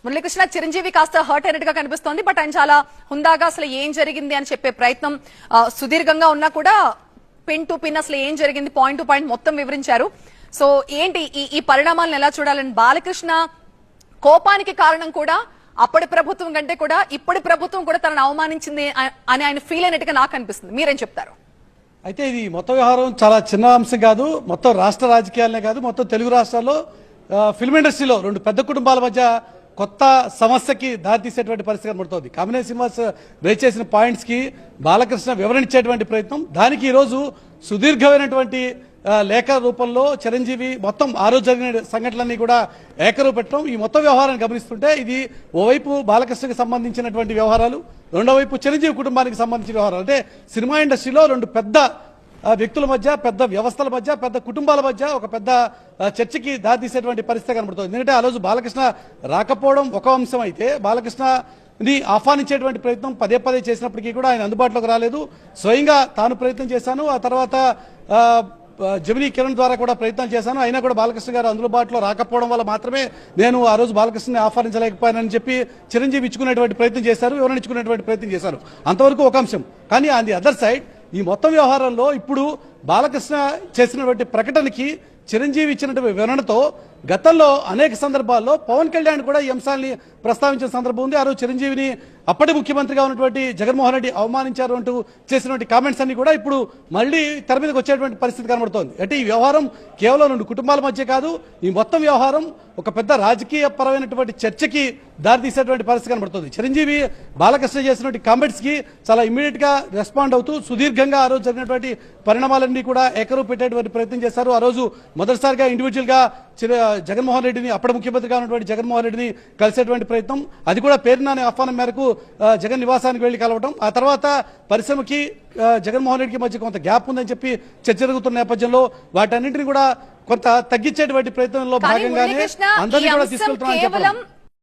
మురళీకృష్ణ చిరంజీవి కాస్త హర్ట్ అయినట్టుగా కనిపిస్తోంది. బట్ ఆయన చాలా హుందాగా అసలు ఏం జరిగింది అని చెప్పే ప్రయత్నం సుదీర్ఘంగా ఉన్నా కూడా పిన్ టు పిన్ అసలు ఏం జరిగింది పాయింట్ టు పాయింట్ మొత్తం వివరించారు. సో ఏంటి ఈ పరిణామాలను ఎలా చూడాలని బాలకృష్ణ కోపానికి కారణం కూడా అప్పటి ప్రభుత్వం కంటే కూడా ఇప్పటి ప్రభుత్వం కూడా తనను అవమానించింది అని ఆయన ఫీల్ అయినట్టుగా నాకు అనిపిస్తుంది. మీరేం చెప్తారు? అయితే ఇది మొత్తం వ్యవహారం చాలా చిన్న అంశం కాదు, మొత్తం రాష్ట్ర రాజకీయాలనే కాదు, మొత్తం తెలుగు రాష్ట్రాల్లో ఫిల్మ్ ఇండస్ట్రీలో రెండు పెద్ద కుటుంబాల మధ్య కొత్త సమస్యకి దారితీసేటువంటి పరిస్థితి కనబడుతోంది. కామినేని శ్రీనివాస్ రేజ్ చేసిన పాయింట్స్ కి బాలకృష్ణ వివరణించేటువంటి ప్రయత్నం, దానికి ఈరోజు సుదీర్ఘమైనటువంటి లేఖ రూపంలో చిరంజీవి మొత్తం ఆ రోజు జరిగిన సంఘటనలన్నీ కూడా ఏకరువు పెట్టడం, ఈ మొత్తం వ్యవహారాన్ని గమనిస్తుంటే ఇది ఓవైపు బాలకృష్ణకి సంబంధించినటువంటి వ్యవహారాలు, రెండో వైపు చిరంజీవి కుటుంబానికి సంబంధించిన వ్యవహారాలు. అంటే సినిమా ఇండస్ట్రీలో రెండు పెద్ద వ్యక్తుల మధ్య, పెద్ద వ్యవస్థల మధ్య, పెద్ద కుటుంబాల మధ్య ఒక పెద్ద చర్చకి దారితీసేటువంటి పరిస్థితి కనబడుతుంది. ఎందుకంటే ఆ రోజు బాలకృష్ణ రాకపోవడం ఒక అంశం అయితే, బాలకృష్ణని ఆహ్వానించేటువంటి ప్రయత్నం పదే పదే చేసినప్పటికీ కూడా ఆయన అందుబాటులోకి రాలేదు. స్వయంగా తాను ప్రయత్నం చేశాను, ఆ తర్వాత జమినీ కిరణ్ ద్వారా కూడా ప్రయత్నం చేశాను, అయినా కూడా బాలకృష్ణ గారు అందుబాటులో రాకపోవడం వల్ల మాత్రమే నేను ఆ రోజు బాలకృష్ణని ఆహ్వానించలేకపోయానని చెప్పి చిరంజీవి ఇచ్చుకునేటువంటి ప్రయత్నం చేశారు, వివరణించుకునేటువంటి ప్రయత్నం చేశారు. అంతవరకు ఒక అంశం. కానీ ఆన్ ది అదర్ సైడ్ ఈ మొత్తం వ్యవహారంలో ఇప్పుడు బాలకృష్ణ చేసినటువంటి ప్రకటనకి చిరంజీవి ఇచ్చినటువంటి వివరణతో గతంలో అనేక సందర్భాల్లో పవన్ కళ్యాణ్ కూడా ఈ అంశాన్ని ప్రస్తావించిన సందర్భం ఉంది. ఆ రోజు చిరంజీవిని అప్పటి ముఖ్యమంత్రిగా ఉన్నటువంటి జగన్మోహన్ రెడ్డి అవమానించారు అంటూ చేసినటువంటి కామెంట్స్ అన్ని కూడా ఇప్పుడు మళ్లీ తెర మీదకి వచ్చేటువంటి పరిస్థితి కనబడుతోంది. అంటే ఈ వ్యవహారం కేవలం రెండు కుటుంబాల మధ్య కాదు, ఈ మొత్తం వ్యవహారం ఒక పెద్ద రాజకీయ పరమైనటువంటి చర్చకి దారితీసేటువంటి పరిస్థితి కనబడుతుంది. చిరంజీవి బాలకృష్ణ చేసినటువంటి కామెంట్స్ కి చాలా ఇమ్మీడియట్ గా రెస్పాండ్ అవుతూ సుదీర్ఘంగా ఆ రోజు జరిగినటువంటి పరిణామాలన్నీ కూడా ఏకరువు పెట్టేటువంటి ప్రయత్నం చేశారు. ఆ రోజు మొదటిసారిగా ఇండివిజువల్ గా జగన్మోహన్ రెడ్డిని, అప్పటి ముఖ్యమంత్రిగా ఉన్నటువంటి జగన్మోహన్ రెడ్డిని కలిసేటువంటి ప్రయత్నం, అది కూడా పేరునాని ఆహ్వానం మేరకు జగన్ నివాసానికి వెళ్లి కలవడం, ఆ తర్వాత పరిశ్రమకి జగన్మోహన్ రెడ్డికి మధ్య కొంత గ్యాప్ ఉందని చెప్పి చర్చ జరుగుతున్న నేపథ్యంలో వాటన్నింటినీ కూడా కొంత తగ్గించేటువంటి ప్రయత్నంలో భాగంగానే అందరినీ కూడా తీసుకెళ్తున్నామని చెప్పడం.